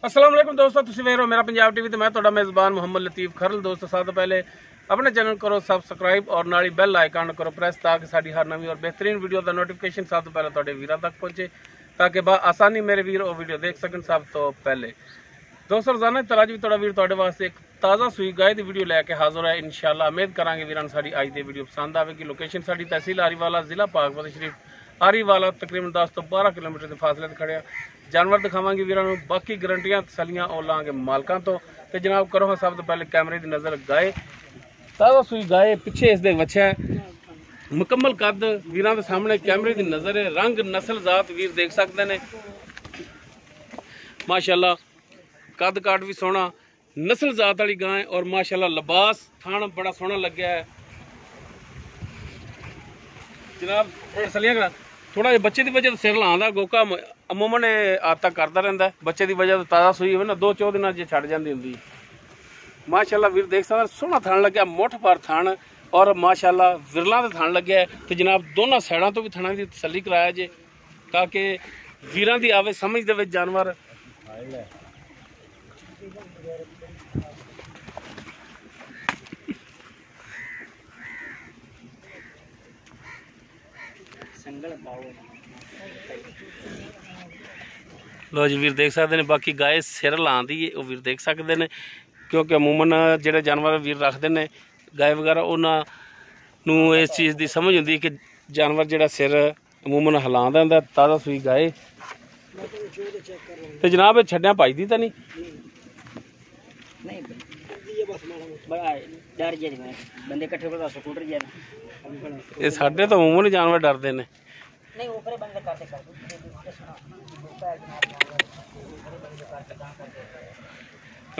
अस्सलाम वालेकुम दोस्तों, तुसीं वेख रहे हो मेरा पंजाब टीवी। तो मैं तुहाडा मेज़बान मोहम्मद लतीफ़ खरल। दोस्तों सब तो पहले अपने चैनल करो सबसक्राइब और नाल ही बैल आइकन करो प्रेस ताकि साडी हर नवी और बेहतरीन वीडियो का नोटिफिकेशन सब तो पहले तुहाडे वीरां तक पहुंचे, ताकि आसानी मेरे वीर वो वीडियो देख सकन। सब तो पहले दोस्तों रोजाना तरह भी तुहाडा वीर तुहाडे वास्ते एक ताज़ा सूई गाय की वीडियो लैके हाजिर है। इंशाअल्लाह उम्मीद करांगे वीरां साडी अज दी वीडियो पसंद आवेगी। लोकेशन साडी तहसील आरीवाला, जिला पाकपत शरीफ आरीवाला, तकरीबन 10 तो 12 किलोमीटर के फासले ते खड़े। जानवर दिखावांगे वीरां नूं, बाकी गारंटियां तसलियां ओ लांगे मालकां तो। ते जनाब करो हाँ सब तो पहले कैमरे की नज़र गाय ताज़ा सूई गाय, पिछे इसके बच्चा है, मुकम्मल कद वीरां दे सामने कैमरे की नज़र है। रंग नस्ल जात वीर देख सकते हैं, माशाअल्लाह कद काट भी सोहना, नस्ल जात वाली गाय और माशाअल्लाह लिबास थान बड़ा सोहना लग्या है। जनाब तसलियां करा थोड़ा जिहा बच्चे की वजह तो सिर लाँदा गोका अमूमन आता करता रहिंदा है। बच्चे की वजह तो ताज़ा सूई हो ना 2-4 दिन जे छड़ जाती होंगी। माशाअल्लाह वीर देख सकते सोहना थान लग्या, मुठ पर थान और माशाअल्लाह विरला का थान लग्या है। तो जनाब दोनों साइडों तो भी थाना की तसली कराया जे, ताकि वीरां दी आवे समझ दे विच जानवर। लो जी वीर देख सकते हैं, बाकी गाय सिर लाँदी है वो वीर देख सकते हैं, क्योंकि अमूमन जिहड़े जानवर वीर रखते हैं गाय वगैरह उन्होंने इस चीज़ की समझ होंदी कि जानवर जिहड़ा सिर अमूमन हिलांदा हुंदा। ताज़ा सूई गाय तो जनाब छड्डियां भजदी तो नहीं ये साडे तो अमूमन जानवर डरते हैं।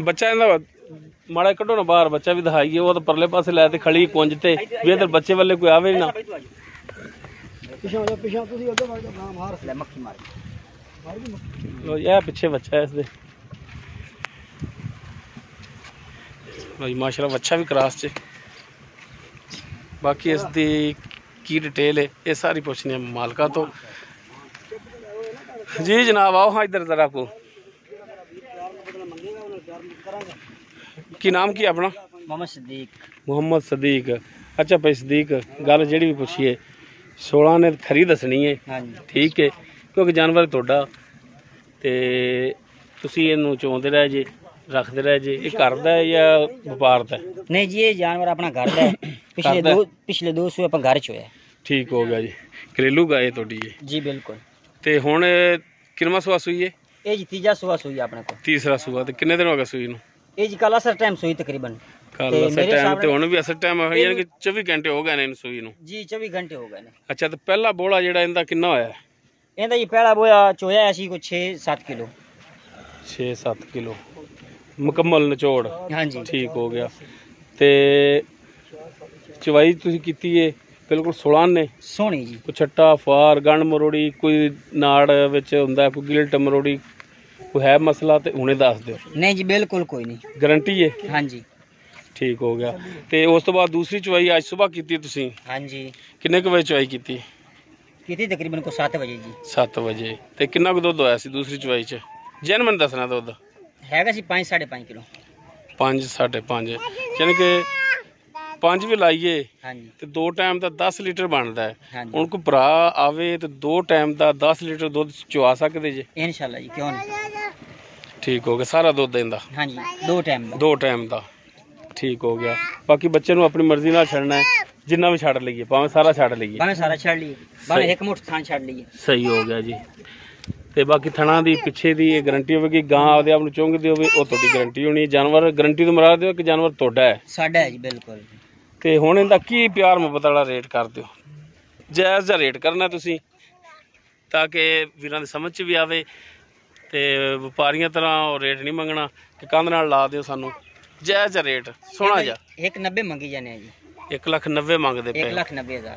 बच्चा इहदा माड़ा कड्डो ना बाहर, बच्चा भी दिखाइए। वो तो परले पासे लै खड़ी कुंज ते भी इधर बच्चे वाले कोई आवे ना। लो यह पिछे बच्चा है इसदे। लो जी माशाल्लाह बच्चा भी क्रॉस च। बाकी इसदी की डिटेल है ये सारी पूछनी है मालका तो। जी जनाब आओ हाँ इधर जरा को। की नाम की अपना? मोहम्मद सदीक। मोहम्मद सदीक। अच्छा भाई सदीक, गल जी भी पूछिए 16 ने खरी दसनी है, ठीक है, क्योंकि जानवर तोड़ा ते तुसी इहनूं चोंदे रह जे रखते रह जे। ये घर दा है या व्यापार दा? नहीं जी ये जानवर अपना घर दा है। पिछले 2 सूए अपन घर च होया। ठीक हो गया जी, घरेलू गाय तोड़ी है जी बिल्कुल। ते हुण किनवा सूआ सूई है? ये जी तीजा सूआ सूई अपने को। तीसरा सूआ। ते किन्ने दिन हो गए सूई नूं? ये जी कल असर टाइम सूई तकरीबन। कल असर टाइम ते हुण भी असर टाइम है, यानी कि 24 घंटे हो गए ने सूई नूं। जी 24 घंटे हो गए ने। अच्छा ते पहला बोला जेड़ा इंदा किन्ना होया? इंदा जी पहला बोया चोया ऐसी को 6-7 किलो। 6-7 किलो मुकम्मल निचोड़। हाँ जी ठीक हो गया। ते चवाई तुसी कीती है बिल्कुल 16 ने सोहनी जी। कोई छट्टा फार गंढ मरोड़ी कोई नाड़ विच हुंदा, कोई गिल्ट मरोड़ी कोई है मसला तो हुणे दस दिओ। नहीं जी बिल्कुल कोई नहीं, गारंटी है? हाँ जी। ठीक हो गया। ते उस तो बाद दूसरी चवाई आज सुबह कीती तुसी? हाँ जी। किन्ने क बजे चवाई कीती? तकरीबन को 7 बजे जी। 7 बजे। ते किन्ना क दुध होया सी दूसरी चवाई च? जैन मैनूं दसना दुध हैगा सी 5-5.5 किलो। 5-5.5 यानी कि 5 भी लाइए हाँ जी तो 2 टाइम का 10 लीटर बनता है। हाँ हुण कोई भरा आवे तो 2 टाइम का 10 लीटर दुध चुआ सकते जे? इंशाल्लाह जी, क्यों नहीं। ठीक हो गया, सारा दुध देंदा? हाँ जी 2 टाइम का। 2 टाइम का। ठीक हो गया। बाकी बच्चे नूं अपनी मर्जी नाल छड़ना है, जिन्ना भी छड़ लईए, भावें सारा छड़ लईए। भावें सारा छड़ लईए, भावें एक मुठ थान छड़ लईए। सही हो गया जी। ते बाकी थणा दी पिछे दी गारंटी होगी, गां आपदे आप नूं चुंगदी होवे ओ तुहाडी गारंटी होनी। जानवर गारंटी तो मरा दिओ कि जानवर तुहाडा है? साडा है जी बिल्कुल। ते हुण इहदा की प्यार मुहब्बत वाला रेट कर दिओ, जायज़ जा रेट करना तुसीं, ताकि वीरां दी समझ च भी आवे ते व्यापारियां तरह रेट नहीं मंगना कि कंध नाल ला दिओ सानूं। जायज़ जा रेट सोहना जा। 190 मंगी जाने जी। 1,90,000 मंगदे पे? 1,90,000।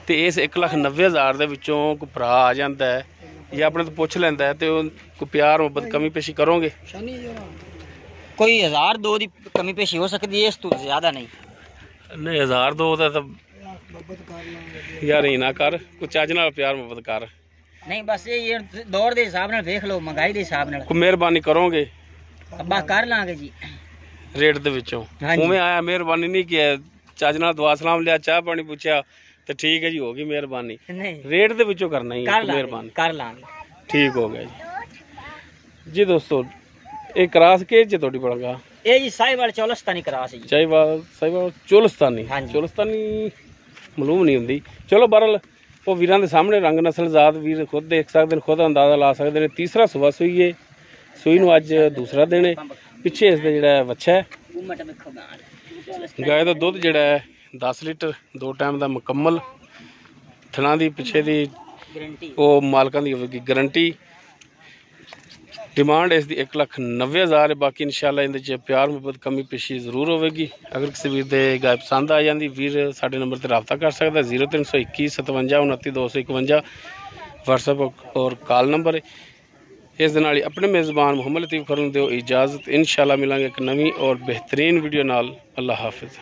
ते इस 1,90,000 दे विचों कोई भरा आ जांदा है या अपने तो पुछ लैंदा है ते कोई प्यार मुहब्बत कमी पेशी करोगे? कोई 1,000-2 की कमी पेशी हो सकती है, इस तो ज्यादा नहीं। नहीं 1,000-2 का तो यार ही ना कर, कोई चज नाल प्यार मुहब्बत कर। नहीं बस ये दौर के हिसाब नाल देख लो, महंगाई के हिसाब नाल कोई मेहरबानी करोगे? ਅੱਬਾ ਕਰ ਲਾਂਗੇ ਜੀ ਰੇਟ ਦੇ ਵਿੱਚੋਂ ਹਾਂਜੀ। ਉਵੇਂ ਆਇਆ, ਮਿਹਰਬਾਨੀ ਨਹੀਂ ਕਿ ਚੱਜ ਨਾਲ ਦੁਆ ਸਲਾਮ ਲਿਆ, ਚਾਹ ਪਾਣੀ ਪੁੱਛਿਆ ਤੇ ਠੀਕ ਹੈ ਜੀ, ਹੋ ਗਈ ਮਿਹਰਬਾਨੀ। ਨਹੀਂ ਰੇਟ ਦੇ ਵਿੱਚੋਂ ਕਰਨਾ ਹੀ ਹੈ, ਮਿਹਰਬਾਨੀ। ਕਰ ਲਾਂਗੇ ਠੀਕ ਹੋ ਗਿਆ ਜੀ ਦੋਸਤੋ ਇਹ ਕਰਾਸ ਕੇ ਚ ਤੁਹਾਡੀ ਬਣਾਗਾ ਇਹ ਜੀ ਸਾहिवाल ਚੌਲਸਤਾਨੀ ਕਰਾਸ ਜੀ ਸਾਈਵਾਲ ਚੋਲਸਤਾਨੀ ਹਾਂਜੀ। ਚੋਲਸਤਾਨੀ ਮਾਲੂਮ ਨਹੀਂ ਹੁੰਦੀ। ਚਲੋ ਬਹਰਲ ਉਹ ਵੀਰਾਂ ਦੇ ਸਾਹਮਣੇ ਰੰਗ ਨਸਲ ਜ਼ਾਤ ਵੀਰ ਖੁਦ ਦੇਖ ਸਕਦੇ ਨੇ, ਖੁਦ ਅੰਦਾਜ਼ਾ ਲਾ ਸਕਦੇ ਨੇ। ਤੀਸਰਾ ਸੂਆ ਸੂਈ ਹੈ, ਸੂਈ ਨੂੰ ਅੱਜ ਦੂਸਰਾ ਦਿਨ ਹੈ। ਪਿੱਛੇ ਇਸ ਦਾ ਜਿਹੜਾ ਵੱਛਾ ਹੈ ਗਾय ਦਾ ਦੁੱਧ ਜਿਹੜਾ ਹੈ 10 ਲੀਟਰ 2 ਟਾਈਮ ਦਾ ਮੁਕੰਮਲ। ਥਣਾ ਦੀ ਪਿੱਛੇ ਦੀ ਗਾਰੰਟੀ ਉਹ ਮਾਲਕਾਂ ਦੀ ਹੋਵੇਗੀ ਗਾਰੰਟੀ। डिमांड इस दी 1,90,000 है। बाकी इंशाल्लाह इहदे च प्यार मुहब्बत कमी पेशी जरूर होगी। अगर किसी वीर दे गाय पसंद आ जाती वीर साडे नंबर ते रब्ता कर सकता है 0321 57 29 251 व्हाट्सएप और कॉल नंबर है। इस दे नाल अपने मेज़बान मुहम्मद लतीफ़ खरल दिओ इजाज़त। इंशाल्लाह मिलांगे एक नवी और बेहतरीन वीडियो नाल। अल्लाह हाफिज़।